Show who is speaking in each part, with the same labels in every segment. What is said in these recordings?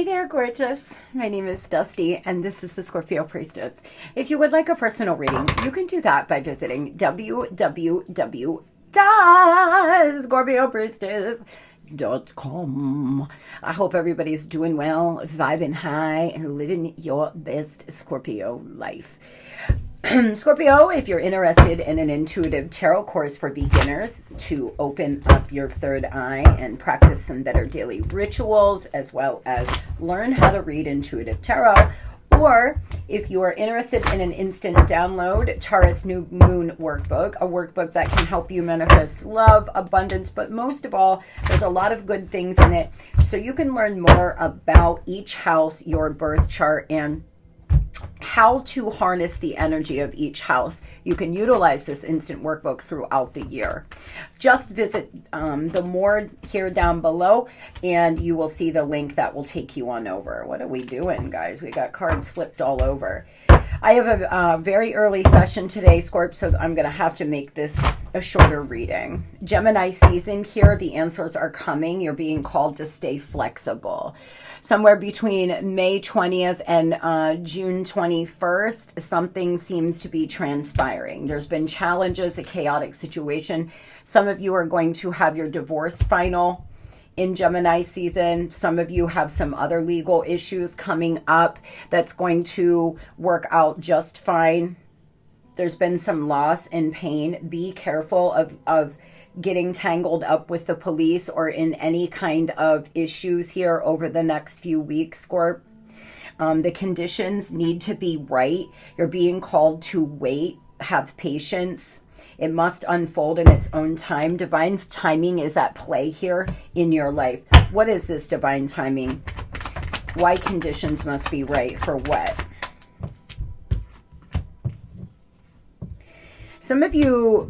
Speaker 1: Hey there, gorgeous. My name is Dusty, and this is the Scorpiopriestess. If you would like a personal reading, you can do that by visiting www.scorpiopriestess.com. I hope everybody's doing well, vibing high, and living your best Scorpio life. Scorpio, if you're interested in an intuitive tarot course for beginners to open up your third eye and practice some better daily rituals, as well as learn how to read intuitive tarot, or if you are interested in an instant download Taurus New Moon workbook, a workbook that can help you manifest love, abundance, but most of all, there's a lot of good things in it. So you can learn more about each house, your birth chart, and how to harness the energy of each house. You can utilize this instant workbook throughout the year. Just visit the more here down below and you will see the link that will take you on over. What are we doing, guys? We got cards flipped all over. I have a very early session today, Scorp, so I'm going to have to make this a shorter reading. Gemini season here, the answers are coming. You're being called to stay flexible. Somewhere between May 20th and June 21st, something seems to be transpiring. There's been challenges, a chaotic situation. Some of you are going to have your divorce final in Gemini season. Some of you have some other legal issues coming up that's going to work out just fine. There's been some loss and pain. Be careful of getting tangled up with the police or in any kind of issues here over the next few weeks, Scorp. The conditions need to be right. You're being called to wait, have patience. It must unfold in its own time. Divine timing is at play here in your life. What is this divine timing? Why conditions must be right for what? Some of you,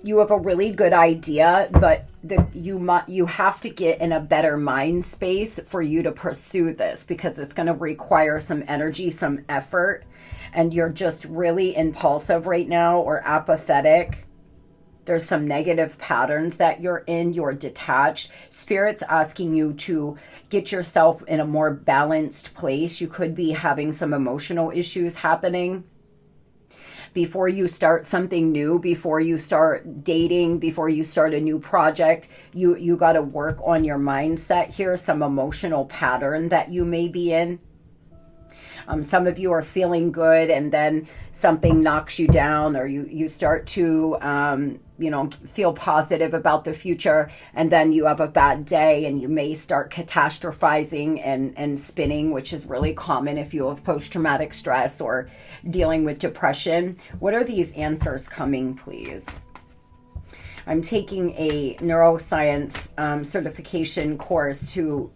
Speaker 1: you have a really good idea, but you have to get in a better mind space for you to pursue this, because it's going to require some energy, some effort, and you're just really impulsive right now or apathetic. There's some negative patterns that you're in. You're detached. Spirit's asking you to get yourself in a more balanced place. You could be having some emotional issues happening. Before you start something new, before you start dating, before you start a new project, you got to work on your mindset here, some emotional pattern that you may be in. Some of you are feeling good and then something knocks you down, or you start to feel positive about the future, and then you have a bad day and you may start catastrophizing and spinning, which is really common if you have post-traumatic stress or dealing with depression. What are these answers coming, please? I'm taking a neuroscience certification course to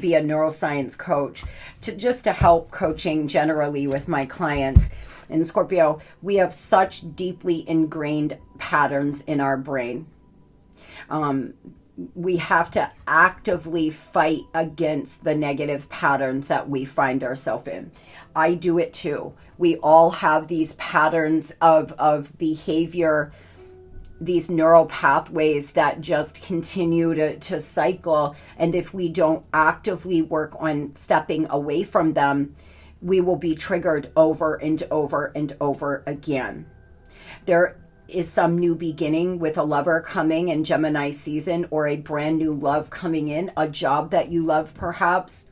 Speaker 1: be a neuroscience coach, to help coaching generally with my clients. In Scorpio, we have such deeply ingrained patterns in our brain. We have to actively fight against the negative patterns that we find ourselves in. I do it too. We all have these patterns of behavior, these neural pathways that just continue to cycle. And if we don't actively work on stepping away from them, we will be triggered over and over and over again. There is some new beginning with a lover coming in Gemini season, or a brand new love coming in, a job that you love perhaps,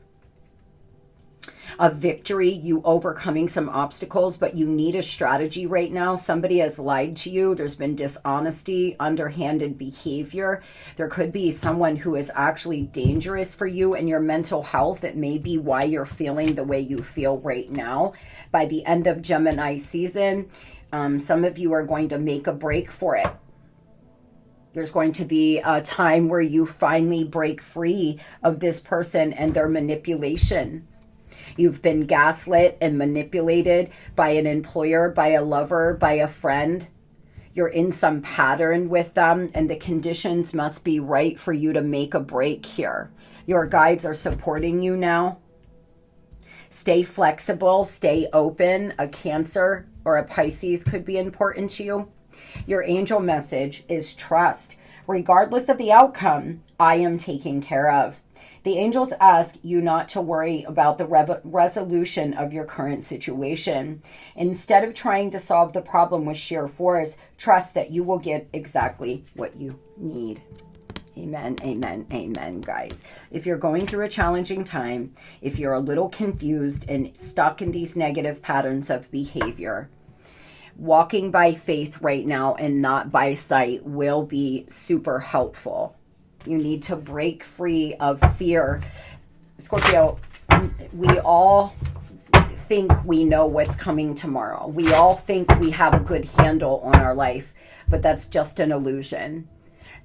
Speaker 1: a victory, you overcoming some obstacles, but you need a strategy right now. Somebody has lied to you. There's been dishonesty, underhanded behavior. There could be someone who is actually dangerous for you and your mental health. It may be why you're feeling the way you feel right now. By the end of Gemini season, some of you are going to make a break for it. There's going to be a time where you finally break free of this person and their manipulation. You've been gaslit and manipulated by an employer, by a lover, by a friend. You're in some pattern with them, and the conditions must be right for you to make a break here. Your guides are supporting you now. Stay flexible, stay open. A Cancer or a Pisces could be important to you. Your angel message is trust. Regardless of the outcome, I am taken care of. The angels ask you not to worry about the resolution of your current situation. Instead of trying to solve the problem with sheer force, trust that you will get exactly what you need. Amen, amen, amen, guys. If you're going through a challenging time, if you're a little confused and stuck in these negative patterns of behavior, walking by faith right now and not by sight will be super helpful. You need to break free of fear. Scorpio, we all think we know what's coming tomorrow. We all think we have a good handle on our life, but that's just an illusion.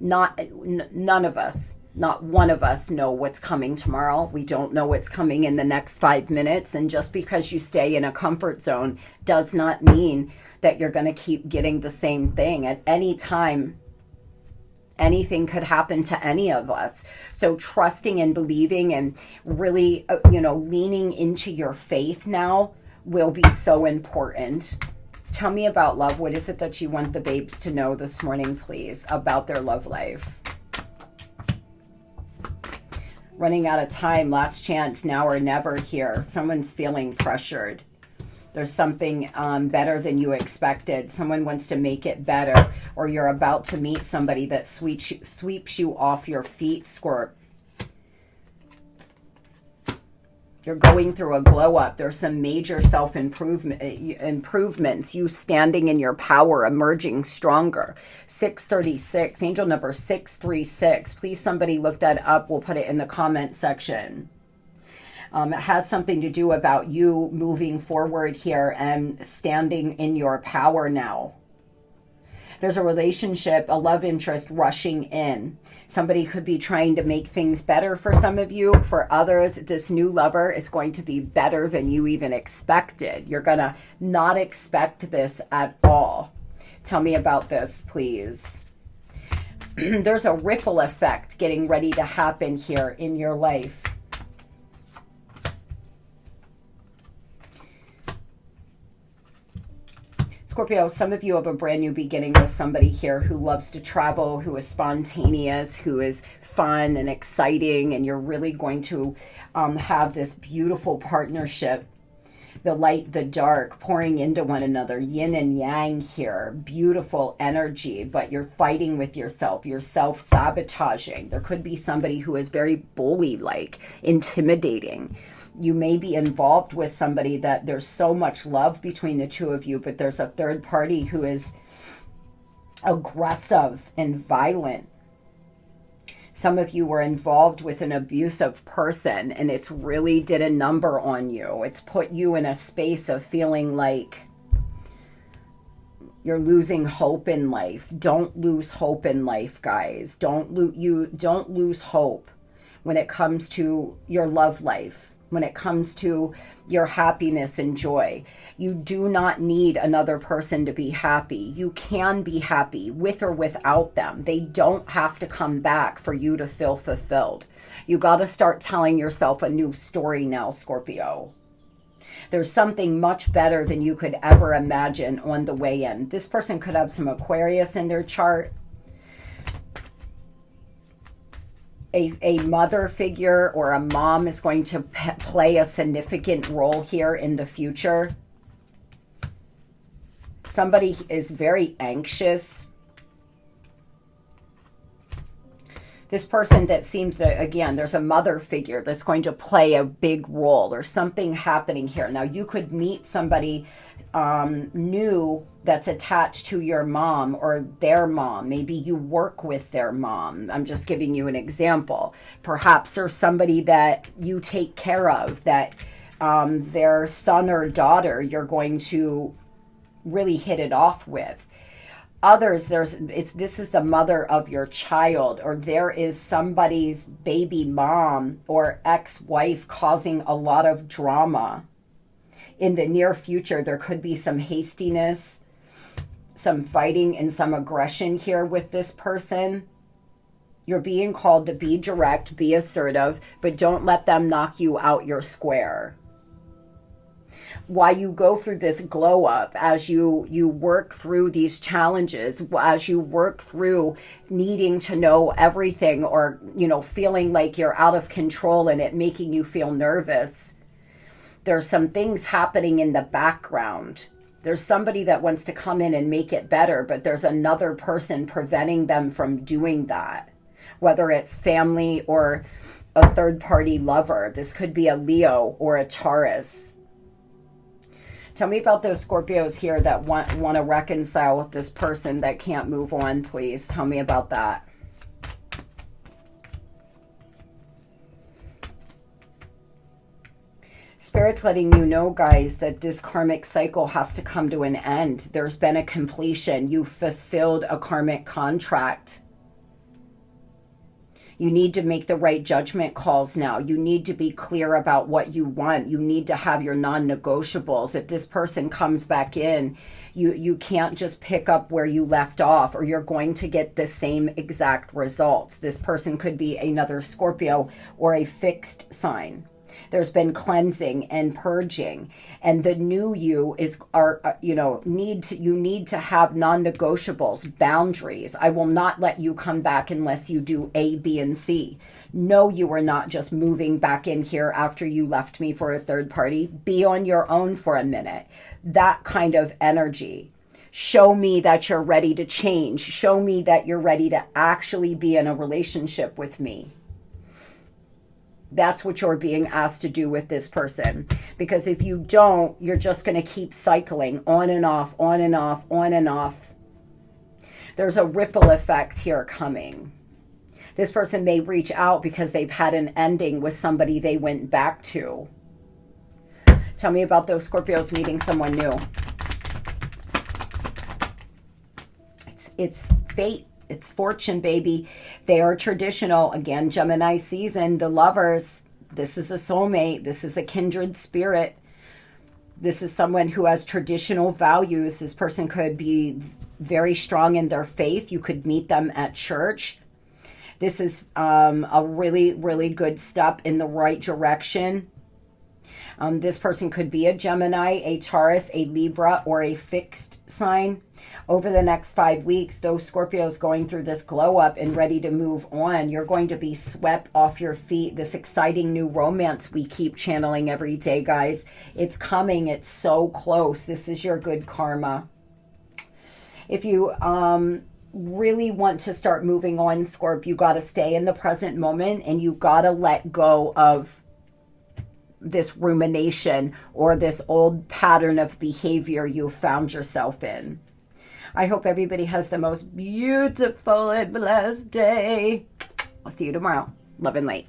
Speaker 1: None of us, not one of us know what's coming tomorrow. We don't know what's coming in the next 5 minutes. And just because you stay in a comfort zone does not mean that you're going to keep getting the same thing. At any time, anything could happen to any of us. So trusting and believing and really, leaning into your faith now will be so important. Tell me about love. What is it that you want the babes to know this morning, please, about their love life? Running out of time, last chance, now or never here. Someone's feeling pressured. There's something better than you expected. Someone wants to make it better, or you're about to meet somebody that sweeps you off your feet, Scorp. You're going through a glow up. There's some major improvements. You standing in your power, emerging stronger. 636, angel number 636. Please, somebody look that up. We'll put it in the comment section. It has something to do about you moving forward here and standing in your power now. There's a relationship, a love interest rushing in. Somebody could be trying to make things better for some of you. For others, this new lover is going to be better than you even expected. You're going to not expect this at all. Tell me about this, please. There's a ripple effect getting ready to happen here in your life. Scorpio, some of you have a brand new beginning with somebody here who loves to travel, who is spontaneous, who is fun and exciting, and you're really going to have this beautiful partnership. The light, the dark, pouring into one another, yin and yang here, beautiful energy, but you're fighting with yourself, you're self-sabotaging. There could be somebody who is very bully-like, intimidating. You may be involved with somebody that there's so much love between the two of you, but there's a third party who is aggressive and violent. Some of you were involved with an abusive person, and it's really did a number on you. It's put you in a space of feeling like you're losing hope in life. Don't lose hope in life, guys. Don't lose hope when it comes to your love life. When it comes to your happiness and joy. You do not need another person to be happy. You can be happy with or without them. They don't have to come back for you to feel fulfilled. You got to start telling yourself a new story now, Scorpio. There's something much better than you could ever imagine on the way in. This person could have some Aquarius in their chart. A mother figure or a mom is going to play a significant role here in the future. Somebody is very anxious. This person that seems to, again, there's a mother figure that's going to play a big role or something happening here. Now, you could meet somebody new that's attached to your mom or their mom. Maybe you work with their mom. I'm just giving you an example. Perhaps there's somebody that you take care of, that their son or daughter you're going to really hit it off with. Others, this is the mother of your child, or there is somebody's baby mom or ex-wife causing a lot of drama. In the near future, there could be some hastiness, some fighting, and some aggression here with this person. You're being called to be direct, be assertive, but don't let them knock you out your square. why you go through this glow up, as you work through these challenges, as you work through needing to know everything, or, you know, feeling like you're out of control and it making you feel nervous. There's some things happening in the background. There's somebody that wants to come in and make it better, but there's another person preventing them from doing that, whether it's family or a third-party lover. This could be a Leo or a Taurus. Tell me about those Scorpios here that want to reconcile with this person that can't move on, please. Tell me about that. Spirit's letting you know, guys, that this karmic cycle has to come to an end. There's been a completion. You fulfilled a karmic contract. You need to make the right judgment calls now. You need to be clear about what you want. You need to have your non-negotiables. If this person comes back in, you can't just pick up where you left off, or you're going to get the same exact results. This person could be another Scorpio or a fixed sign. There's been cleansing and purging, and the new you you need to have non-negotiables, boundaries. I will not let you come back unless you do A, B, and C. No, you are not just moving back in here after you left me for a third party. Be on your own for a minute. That kind of energy. Show me that you're ready to change. Show me that you're ready to actually be in a relationship with me. That's what you're being asked to do with this person. Because if you don't, you're just going to keep cycling on and off, on and off, on and off. There's a ripple effect here coming. This person may reach out because they've had an ending with somebody they went back to. Tell me about those Scorpios meeting someone new. It's fate. It's fortune, baby. They are traditional. Again, Gemini season, the lovers. This is a soulmate. This is a kindred spirit. This is someone who has traditional values. This person could be very strong in their faith. You could meet them at church. This is a really, really good step in the right direction. This person could be a Gemini, a Taurus, a Libra, or a fixed sign. Over the next 5 weeks, those Scorpios going through this glow up and ready to move on, you're going to be swept off your feet. This exciting new romance we keep channeling every day, guys. It's coming. It's so close. This is your good karma. If you really want to start moving on, Scorp, you got to stay in the present moment, and you got to let go of this rumination or this old pattern of behavior you found yourself in. I hope everybody has the most beautiful and blessed day. I'll see you tomorrow. Love and light.